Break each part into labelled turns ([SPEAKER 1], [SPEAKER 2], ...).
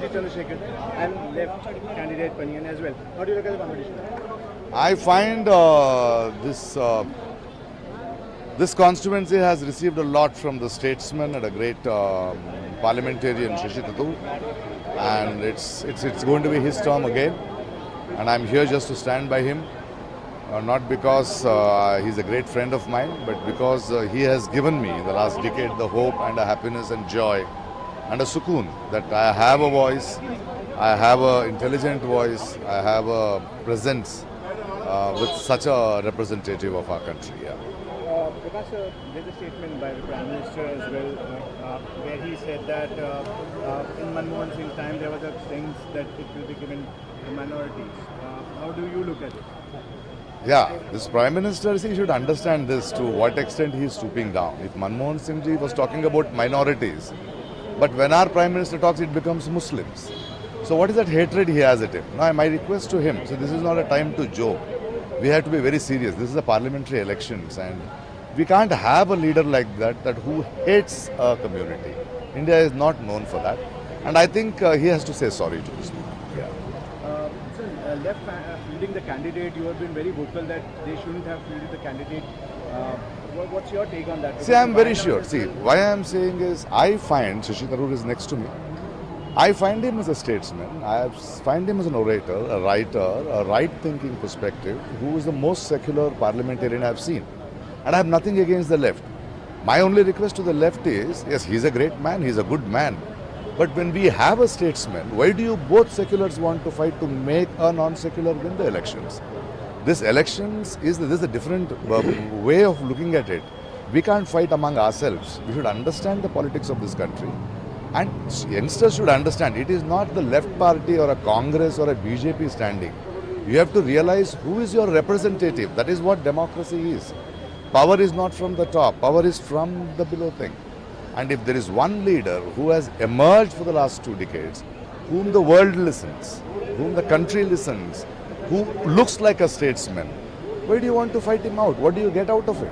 [SPEAKER 1] Shashi Tharoor and left candidate Panian as well. How do you look at the competition?
[SPEAKER 2] I find this constituency has received a lot from the statesman and a great parliamentarian, Shashi Tharoor, and it's going to be his term again. And I'm here just to stand by him, not because he's a great friend of mine, but because he has given me in the last decade the hope and a happiness and joy and a sukoon that I have a voice, I have an intelligent voice, I have a presence with such a representative of our country. Yeah.
[SPEAKER 1] Prakash, there's a statement by the Prime Minister as well, where he said that in Manmohan Singh's time there were things that it will be given to minorities. How do you look at it?
[SPEAKER 2] Yeah, this Prime Minister, he should understand this to what extent he is stooping down. If Manmohan Singh ji was talking about minorities, but when our Prime Minister talks, it becomes Muslims. So what is that hatred he has at him? Now, my request to him, so this is not a time to joke. We have to be very serious. This is a parliamentary elections and we can't have a leader like that who hates a community. India is not known for that. And I think he has to say sorry to this people. Yeah.
[SPEAKER 1] Left fielding the candidate, you have been very vocal that they shouldn't have fielded the candidate. What's your take on that?
[SPEAKER 2] See, I'm very sure. See, why I'm saying is, I find Shashi Tharoor is next to me. I find him as a statesman, I find him as an orator, a writer, a right-thinking perspective, who is the most secular parliamentarian I've seen. And I have nothing against the left. My only request to the left is, yes, he's a great man, he's a good man. But when we have a statesman, why do you both seculars want to fight to make a non-secular win the elections? This elections this is a different way of looking at it. We can't fight among ourselves. We should understand the politics of this country. And youngsters should understand, it is not the left party or a Congress or a BJP standing. You have to realize who is your representative. That is what democracy is. Power is not from the top, power is from the below thing. And if there is one leader who has emerged for the last 2 decades, whom the world listens, whom the country listens, who looks like a statesman, why do you want to fight him out? What do you get out of it?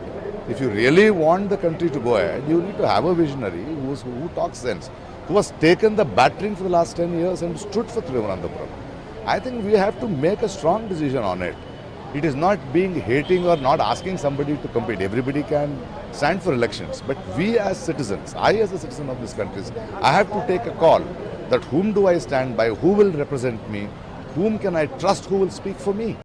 [SPEAKER 2] If you really want the country to go ahead, you need to have a visionary who talks sense, who has taken the battering for the last 10 years and stood for Thiruvananthapuram. I think we have to make a strong decision on it. It is not being hating or not asking somebody to compete. Everybody can stand for elections. But we as citizens, I as a citizen of this country, I have to take a call that whom do I stand by, who will represent me, whom can I trust, who will speak for me.